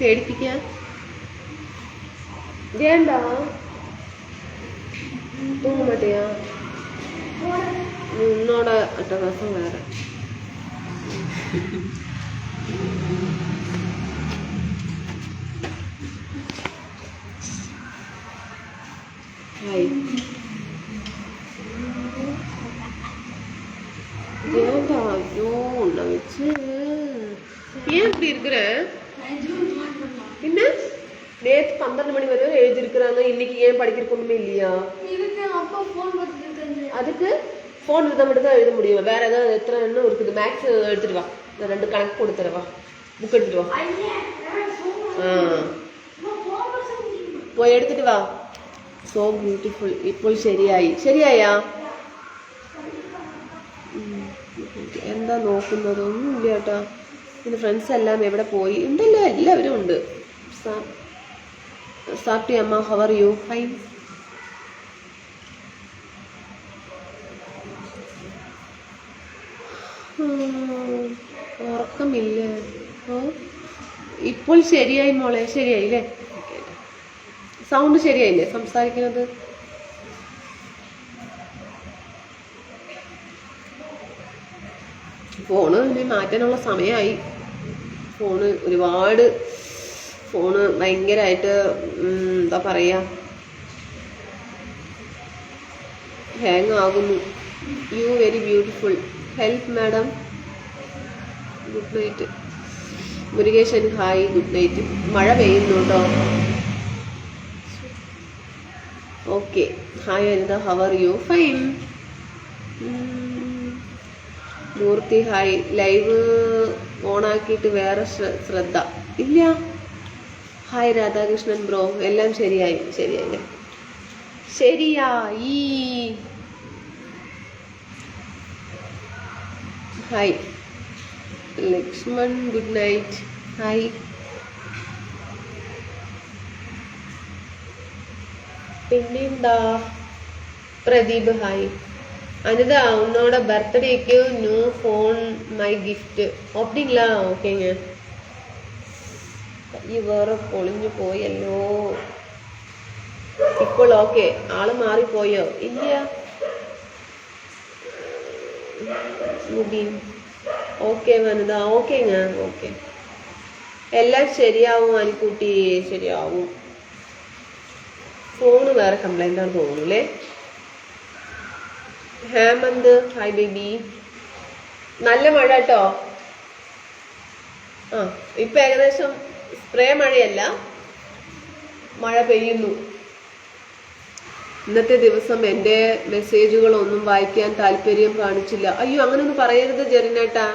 പേടിപ്പിക്കാൻ വേണ്ട. തൂങ്ങ മാട്ടിയാ നിന്നോടെ അട്ടകാസം വേറെ. ஏன்டா ஐயோ உன்னை வச்சு ஏன் இப்படி இருக்கிறேன்? என்ன நேற்று 12 மணி வரை எழுதிருக்கிறாங்க, இன்னைக்கு ஏன் படிக்கிறதுக்கு ஒண்ணுமே இல்லையா? அதுக்கு ஃபோன் இருந்தால் மட்டும் தான் எழுத முடியும். வேற ஏதாவது எத்தனை இன்னும் இருக்குது. மேக்ஸ் எடுத்துட்டு வா, நான் 2 கணக்கு கொடுத்துறவா. புக் எடுத்துட்டு வா. പോയി എടുത്തിട്ട് വാ. So beautiful. ഇപ്പോൾ ശരിയായാ? എന്താ നോക്കുന്നത്? ഒന്നുമില്ല കേട്ടോ. പിന്നെ ഫ്രണ്ട്സ് എല്ലാം എവിടെ പോയി? ഉണ്ടല്ലോ, എല്ലാവരും ഉണ്ട്. സാപ്റ്റി അമ്മ, ഹൗ ആർ യു? ഫൈൻ. ഉറക്കമില്ല. ഇപ്പോൾ ശരിയായി മോളെ, ശരിയായില്ലേ? സൗണ്ട് ശരിയായില്ലേ സംസാരിക്കുന്നത്? ഫോണ് ഇനി മാറ്റാനുള്ള സമയമായി. ഫോണ് ഭയങ്കരമായിട്ട് എന്താ പറയാ, ഹാങ് ആകുന്നു. You very beautiful. Help madam. Good night. Murukesan hi, good night. മഴ പെയ്യുന്നു കേട്ടോ. Okay. Hi Anitha, how are you? Fine. Murthy hi. Live ഓണാക്കിയിട്ട് വേറെ ശ്രദ്ധ ഇല്ല. Hi Radhakrishnan bro. എല്ലാം ശരിയായില്ലേ? ശരിയായി. Hi Lakshman, good night. Hi. പിന്നെന്താ? പ്രദീപ് ഹായ്. അനിത ഉന്നോட ബർത്ത്ഡേക്ക് ന്യൂ ഫോൺ മൈ ഗിഫ്റ്റ് ഓപ്പണിംഗില്ല. ഓക്കേங்க. ഈ വേറെ പൊളിഞ്ഞു പോയല്ലോ. ഇപ്പോൾ ഓക്കെ. ആള് മാറിപ്പോയോ? ഇല്ല. മുബീൻ ഓക്കെ. വനിത ഓക്കേங்க. ഓക്കെ. എല്ലാം ശരിയാവും അനിക്കുട്ടി, ശരിയാവും. ഫോണ് വേറെ കംപ്ലൈൻ്റ് ആണ് തോന്നുന്നല്ലേ. Hemant hi baby. നല്ല മഴ കേട്ടോ. ഇപ്പൊ ഏകദേശം സ്പ്രേ മഴയല്ല, മഴ പെയ്യുന്നു. ഇന്നത്തെ ദിവസം എൻ്റെ മെസ്സേജുകളൊന്നും വായിക്കാൻ താല്പര്യം കാണിച്ചില്ല. അയ്യോ, അങ്ങനൊന്നും പറയരുത് ജെറിനേട്ടാ.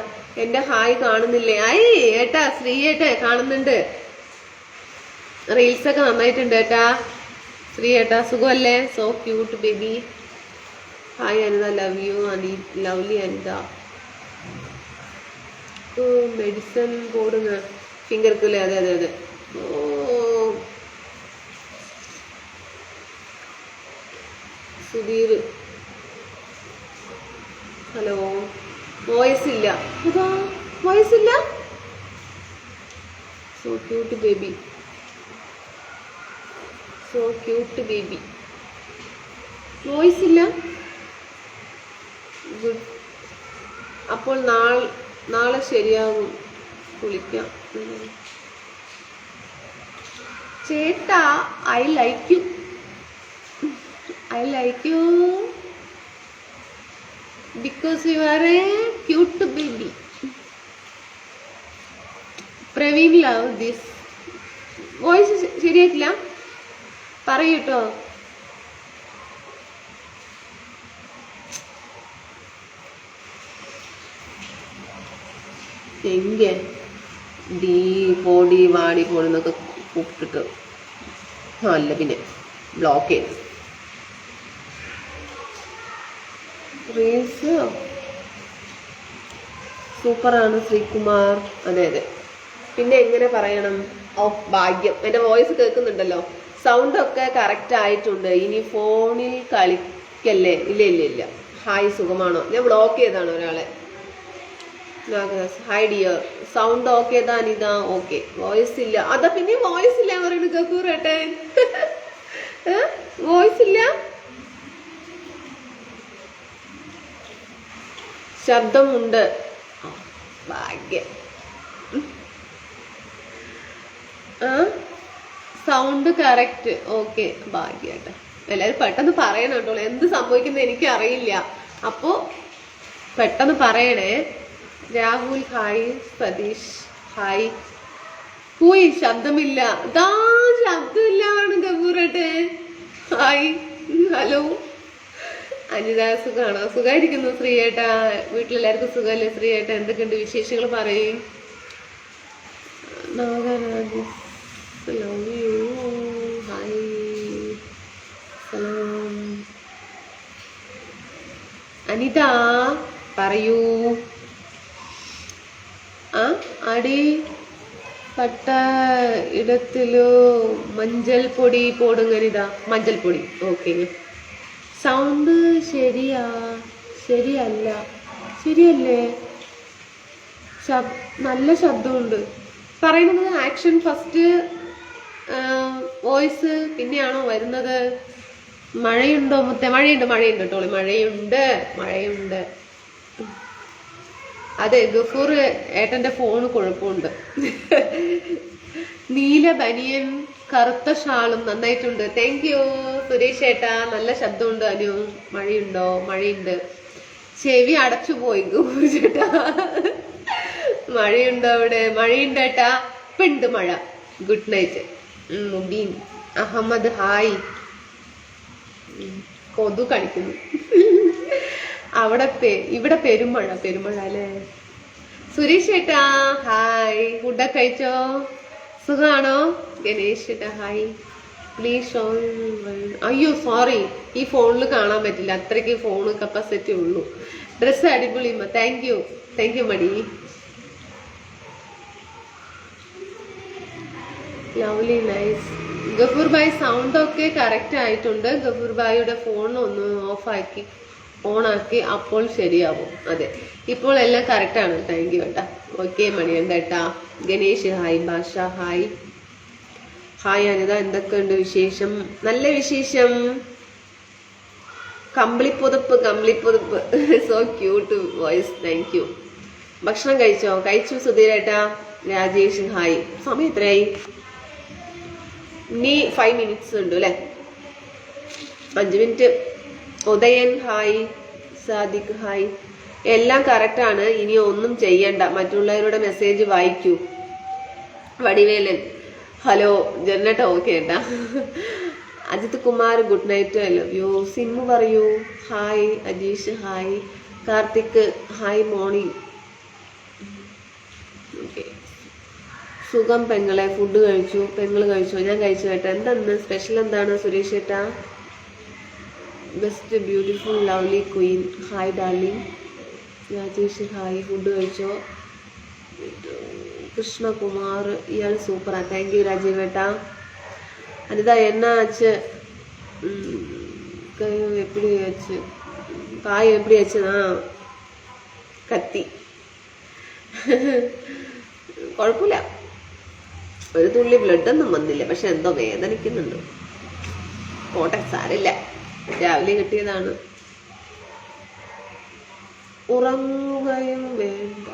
എൻ്റെ ഹായ് കാണുന്നില്ലേ? ഏട്ടാ, ശ്രീ ഏട്ടാ കാണുന്നുണ്ട്. റീൽസൊക്കെ നന്നായിട്ടുണ്ട് ഏട്ടാ. ശ്രീ ഏട്ടാ സുഖമല്ലേ? So cute baby. Hi Anitha, love you. Lovely Anitha. Medicine പോടുങ്ങ ഫിംഗർക്കല്ലേ? അതെ. സുധീർ ഹലോ. വോയിസ് ഇല്ല. So cute baby. വോയിസ് ഇല്ല. ഗുഡ്. അപ്പോൾ നാളെ ശരിയാകും. കുളിക്കാം. ചേട്ടാ, I like you because you are a cute baby. Praveen love this. Voice ശരിയായിട്ടില്ല, പറയൂട്ടോ. എങ്കെ പോടി വാടി പോണെന്നൊക്കെ കൂപ്പിട്ടിട്ട് അല്ല പിന്നെ ബ്ലോക്ക് ചെയ്തു. റീൽസ് സൂപ്പറാണ് ശ്രീകുമാർ. അതെ പിന്നെ എങ്ങനെ പറയണം? ഓ ഭാഗ്യം, എൻ്റെ വോയിസ് കേൾക്കുന്നുണ്ടല്ലോ. സൗണ്ട് ഒക്കെ കറക്റ്റ് ആയിട്ടുണ്ട്. ഇനി ഫോണിൽ കളിക്കല്ലേ? ഇല്ല ഇല്ല ഇല്ല. ഹായ്, സുഖമാണോ? ഞാൻ ബ്ലോക്ക് ചെയ്താണ് ഒരാളെ. ഹായ് ഡിയർ, സൗണ്ട് ഓക്കെ താ അനിത? ഓക്കെ. വോയിസ് ഇല്ല. അതാ പിന്നെ വോയിസ് ഇല്ല പറയുന്നത് ഗഫൂർ ഏട്ടൻ. വോയിസ് ഇല്ല, ശബ്ദമുണ്ട്. ഭാഗ്യം. Sound correct. ഓക്കെ, ഭാഗ്യട്ടോ. എല്ലാവരും പെട്ടെന്ന് പറയണം കേട്ടോ. എന്ത് സംഭവിക്കുന്നത് എനിക്ക് അറിയില്ല. അപ്പോ പെട്ടെന്ന് പറയണേ. Rahul hi, Satheesh hi. പോയി ശബ്ദമില്ല. ഇതാ ശബ്ദമില്ല ഗഫൂറട്ടെ. Hi, hello. അനിത സുഖാണോ? സുഖമായിരിക്കുന്നു ശ്രീയേട്ടാ. വീട്ടിലെല്ലാവർക്കും സുഖമല്ലേ ശ്രീയേട്ടാ? എന്തൊക്കെയുണ്ട് വിശേഷങ്ങൾ പറയും. love you. Hi. Salam. Anitha പറയൂ. അടി പട്ട ഇടത്തിലോ മഞ്ചൾ പൊടി പോടുങ്ങ അനിത. മഞ്ചൾ പൊടി. ഓക്കെ. സൗണ്ട് ശരിയല്ല? ശരിയല്ലേ? നല്ല ശബ്ദമുണ്ട്. പറയുന്നത് ആക്ഷൻ ഫസ്റ്റ്, വോയിസ് പിന്നെയാണോ വരുന്നത്? മഴയുണ്ടോ മുത്തേ? മഴയുണ്ട് ടോളി. മഴയുണ്ട്. അതെ, ഗഫൂർ ഏട്ടന്റെ ഫോണ് കുഴപ്പമുണ്ട്. നീല ബനിയൻ കറുത്ത ഷാളും നന്നായിട്ടുണ്ട്. താങ്ക് യു സുരേഷ് ഏട്ടാ. നല്ല ശബ്ദമുണ്ട്. അനു, മഴയുണ്ടോ? മഴയുണ്ട്. ചെവി അടച്ചുപോയി ഗഫൂർ ചേട്ടാ. മഴയുണ്ടോ അവിടെ? മഴയുണ്ട് ഏട്ടാ. ഇപ്പുണ്ട് മഴ. Good night. Mubeen Ahmed hi. കൊതു കളിക്കുന്നു. ഇവിടെ പെരുമഴ അല്ലേ? സുരേഷ് ഏട്ടാ ഹായ്. ഫുഡൊക്കെ കഴിച്ചോ? സുഖാണോ? ഗണേഷ് ഏട്ടാ ഹായ്. പ്ലീസ്. അയ്യോ സോറി, ഈ ഫോണിൽ കാണാൻ പറ്റില്ല. അത്രയ്ക്ക് ഫോണ് കപ്പാസിറ്റി ഉള്ളൂ. ഡ്രസ്സ് അടിപൊളി. താങ്ക് യു മടി. Lovely, nice. Gafoor bhai sound ഒക്കെ കറക്റ്റ് ആയിട്ടുണ്ട്. ഗഫൂർ ഭായിയുടെ ഫോൺ ഒന്ന് ഓണാക്കി അപ്പോൾ ശരിയാവും. അതെ, ഇപ്പോൾ എല്ലാം കറക്റ്റാണ്. താങ്ക് യു ഏട്ടാ. ഓക്കെ മണിയുണ്ട് ഏട്ടാ. Ganesh hi. Bhasha hi. Hi Anitha, എന്തൊക്കെയുണ്ട് വിശേഷം? നല്ല വിശേഷം. കമ്പിളിപ്പുതപ്പ്. So cute voice. Thank you. ഭക്ഷണം കഴിച്ചു സുധീരേട്ടാ. രാജേഷ് ഹായ്. സമയം എത്രയായി? ഇനി 5 മിനിറ്റ്സ് ഉണ്ട് അല്ലേ? 5 minute. Udayan hi. Sadiq hi. എല്ലാം കറക്റ്റാണ്. ഇനി ഒന്നും ചെയ്യണ്ട, മറ്റുള്ളവരുടെ മെസ്സേജ് വായിക്കൂ. വടിവേലൻ ഹലോ. ജനേട്ട ഓക്കെ ഏട്ടാ. Ajith Kumar good night. I love you. Simmu പറയൂ. Hi. Ajeesh hi. Karthik hi. Morning. Okay. സുഖം പെങ്ങളെ. ഫുഡ് കഴിച്ചു. പെങ്ങള് കഴിച്ചോ? ഞാൻ കഴിച്ചു കേട്ടോ. എന്താണ് സ്പെഷ്യൽ? എന്താണ് സുരേഷ് ഏട്ടാ? Best beautiful lovely Queen hi darling. Rajesh hi. Food കഴിച്ചോ? കൃഷ്ണകുമാർ ഇയാൾ സൂപ്പറാ. താങ്ക് യു രാജീവ് ഏട്ടാ. അനിത என்ன ஆச்சு? எப்படி ஆச்சு? காயம் எப்படி ஆச்சுன்னா കത്തി. കുഴപ്പമില്ല, ഒരു തുള്ളി ബ്ലഡ് ഒന്നും വന്നില്ല. പക്ഷെ എന്തോ വേദനിക്കുന്നുണ്ട്. പോട്ടെ, സാരില്ല. രാവിലെ കിട്ടിയതാണ്. ഉറങ്ങുകയും വേണ്ട.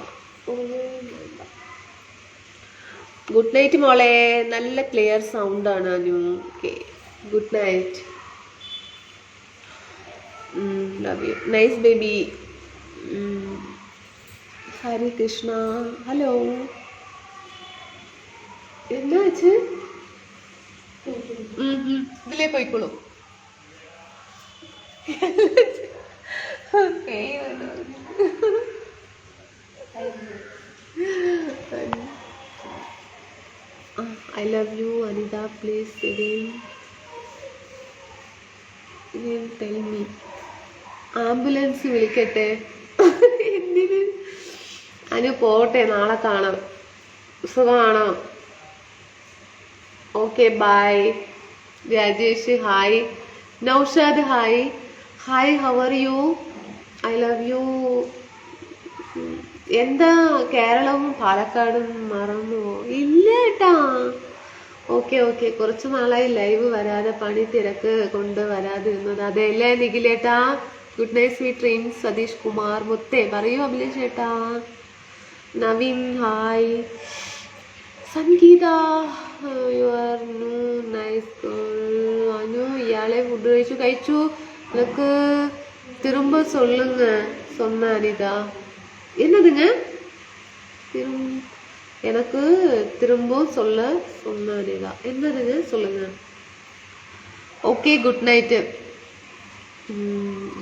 ഗുഡ് നൈറ്റ് മോളെ. നല്ല ക്ലിയർ സൗണ്ട് ആണ് Anu. Okay, good night. Love you. Nice baby. Hari Krishna hello. എന്നാ വെച്ച് ഇതിലേ പോയിക്കോളൂ. I love you Anita. Please again tell me. Ambulance വിളിക്കട്ടെ? എന്തിന് അനു? പോട്ടെ, നാളെ കാണാം. സുഖമാണോ? Okay bye. Rajesh hi. Naushad hi. Hi, how are U? I love U. എന്താ കേരളവും പാലക്കാടും മറന്നുവോ? ഇല്ല ഏട്ടാ. ഓക്കെ ഓക്കെ, കുറച്ച് നാളായി ലൈവ് വരാതെ, പണി തിരക്ക് കൊണ്ട് വരാതിരുന്നത്. അതെല്ലേ നിഖിലേട്ടാ. Good night sweet dreams. Satheesh Kumar മുത്തേ പറയൂ അഭിലേഷ് ഏട്ടാ. Naveen hi. Sangeetha you are nice. Anu ഇയാളെ ഫുഡ് കഴിച്ചു. எனக்கு திரும்ப சொல்லுங்க சொன்ன அனிதா. என்னதுங்க? எனக்கு திரும்ப சொல்ல சொன்ன அனிதா. என்னதுங்க சொல்லுங்க. Okay good night.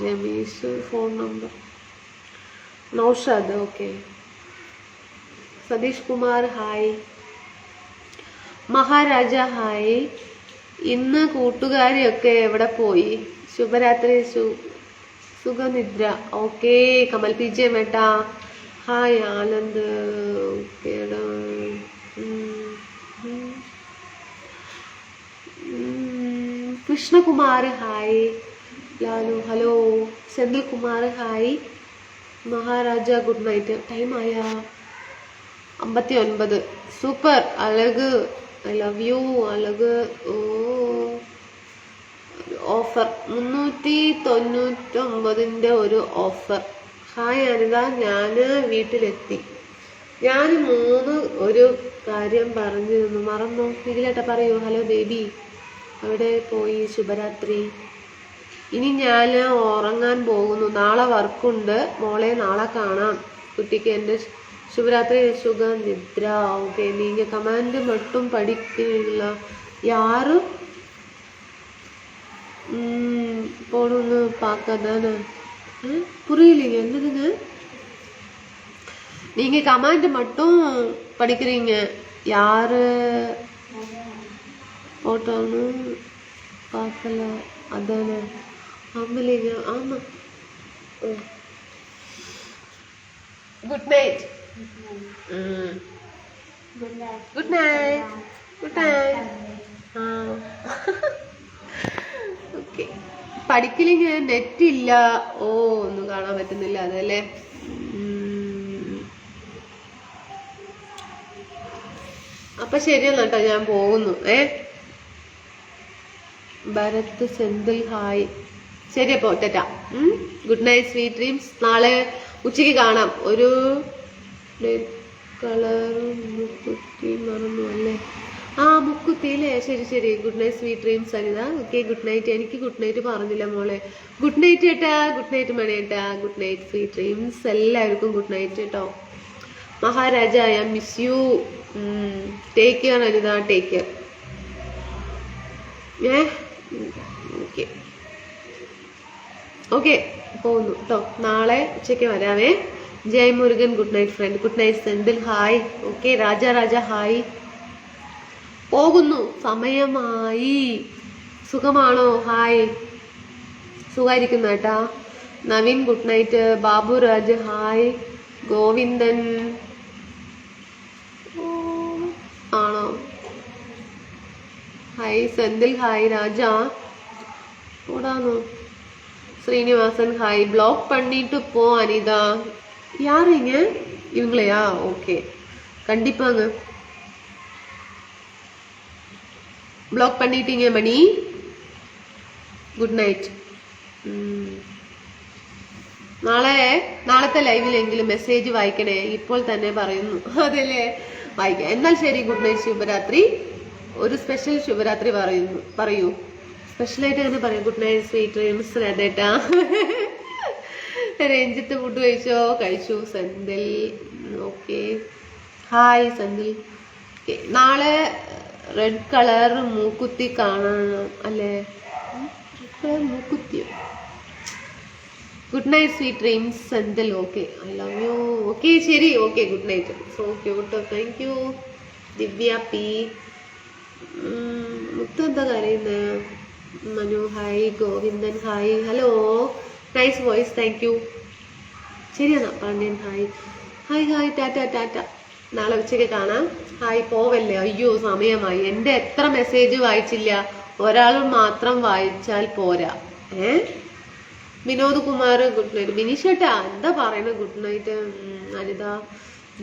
Ramesh phone number. Naushad okay. Satheesh Kumar hi. Maharaja hi. ഇന്ന് കൂട്ടുകാരിയൊക്കെ എവിടെ പോയി? ശുഭരാത്രി, സുഖനിദ്ര. ഓക്കെ. കമൽ പി ജെ മേട്ടാ ഹായ്. ആനന്ദ് ഓക്കേടാ. Krishnakumar hi. Lalu hello. Senthil Kumar hi. Maharaja good night. Time ആയാ? 59. സൂപ്പർ അഴക്. ഐ ലവ് യു അഴക്. ഓ ഓഫർ 399 ഒരു ഓഫർ. ഹായ് അനിത, ഞാൻ വീട്ടിലെത്തി. ഞാൻ ഒരു കാര്യം പറഞ്ഞിരുന്നു, മറന്നോ? ഇതിലേട്ടാ പറയൂ. ഹലോ ബേബി, അവിടെ പോയി? ശുഭരാത്രി. ഇനി ഞാൻ ഉറങ്ങാൻ പോകുന്നു. നാളെ വർക്കുണ്ട് മോളെ, നാളെ കാണാം. കുട്ടിക്ക് എൻ്റെ ശുഭരാത്രി, സുഖ നിദ്ര. ഓക്കെ. நீங்க கமெண்ட் மட்டும் படிக்கிறீங்களா? யாரு போடுன்னு பார்க்க தானே. புரியலைங்க, என்னதுங்க? நீங்க கமெண்ட் மட்டும் படிக்கிறீங்க, யாரு போட்டோன்னு பார்க்கல அதானே? ஆமலைங்க, ஆமா. Good night. Good night. ആ ഓക്കെ. പഠിക്കലിങ് നെറ്റ് ഇല്ല. ഓ, ഒന്നും കാണാൻ പറ്റുന്നില്ല. അതല്ലേ. അപ്പൊ ശരിയെന്നാ കേട്ടോ, ഞാൻ പോകുന്നു. ഭരത് സെന്തിൽ ഹായ്. ശരി അപ്പോ Tata. Good night sweet dreams. നാളെ ഉച്ചയ്ക്ക് കാണാം. ഒരു കളറും മുക്കുത്തി മറന്നു അല്ലേ? ആ മുക്കുത്തി അല്ലേ? ശരി ശരി. Good night sweet dreams Anitha. Okay good night. എനിക്ക് ഗുഡ് നൈറ്റ് പറഞ്ഞില്ല മോളെ. ഗുഡ് നൈറ്റ് ഏട്ടാ. ഗുഡ് നൈറ്റ് മണിയേട്ടാ. Good night sweet dreams. എല്ലാവർക്കും ഗുഡ് നൈറ്റ് കേട്ടോ. Maharaja I miss you. Take care Anitha. Take care. Okay okay, പോകുന്നു കേട്ടോ. നാളെ ഉച്ചയ്ക്ക് വരാവേ. Jai Murugan good night friend. Good night Senthil hi. Okay. Raja hi. പോകുന്നു, സമയമായി. സുഖമാണോ? ഹായ്. സുഖമായിരിക്കുന്നു കേട്ടാ. Naveen good night. Babu Raj hi. Govindan ആണോ? ഹായ്. സെന്തിൽ ഹായ്. രാജ ഓടാന്നോ? ஸ்ரீனிவாசன் ஹாய். பிளாக் பண்ணிட்டு போ அனிதா. யாருங்க இவங்களையா? ஓகே, கண்டிப்பாங்க. ബ്ലോക്ക് பண்ணிட்டீங்க മണി. Good night. നാളത്തെ ലൈവിലെങ്കിലും മെസ്സേജ് വായിക്കണേ. ഇപ്പോൾ തന്നെ പറയുന്നു. അതല്ലേ, വായിക്കാം. എന്നാൽ ശരി. Good night. ശുഭരാത്രി. ഒരു സ്പെഷ്യൽ ശുഭരാത്രി പറയൂ. സ്പെഷ്യലായിട്ട് അങ്ങനെ പറയാം. Good night sweet dreams. രേട്ടാ രഞ്ജിത്ത് ഫുഡ് കഴിച്ചു. സെന്തിൽ ഓക്കെ. ഹായ് സെന്തിൽ. നാളെ റെഡ് കളർ മൂക്കുത്തി കാണണം അല്ലേ? മൂക്കുത്തിയോ? Good night sweet dreams Senthil. Okay, I love you. Okay ശരി. Okay good night. So cute. Thank you. Divya P. മുത്ത് എന്താ കരയുന്നേ? Manu hi. Govindan hi. Hello, nice voice. Thank you. ശരിയാണോ? പാണ്ഡ്യൻ ഹായ്. ഹായ് ടാറ്റ. നാളെ ഉച്ചയ്ക്ക് കാണാം. ഹായ് പോവല്ലേ, അയ്യോ സമയമായി. എൻ്റെ എത്ര മെസ്സേജ് വായിച്ചില്ല, ഒരാൾ മാത്രം വായിച്ചാൽ പോരാ. Vinod Kumar good night. ബിനീഷേട്ടാ എന്താ പറയുന്നത് good night. Anitha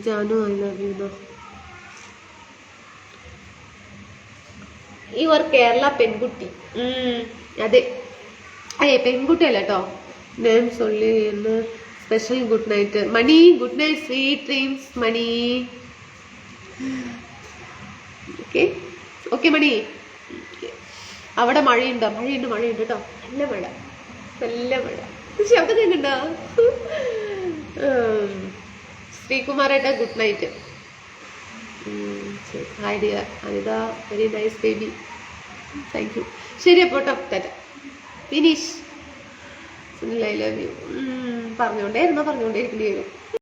Janu I love you. Your Kerala പെൺകുട്ടി. അതെ പെൺകുട്ടി അല്ല കേട്ടോ. ഞാൻ സൊല്ലി എന്ന് special good night Mani. Good night sweet dreams Mani. Okay okay Mani. അവിടെ മഴയുണ്ടോ? മഴയുണ്ട് കേട്ടോ. നല്ല മഴ. ശബ്ദം കേൾക്കുന്നുണ്ടോ? ശ്രീകുമാരേട്ടാ good night. Hi dear Anitha, very nice baby. Thank you. ശരി അപ്പോൾ tata. Finish. I love you. പറഞ്ഞുകൊണ്ടേയിരിക്കേണ്ടി വരും.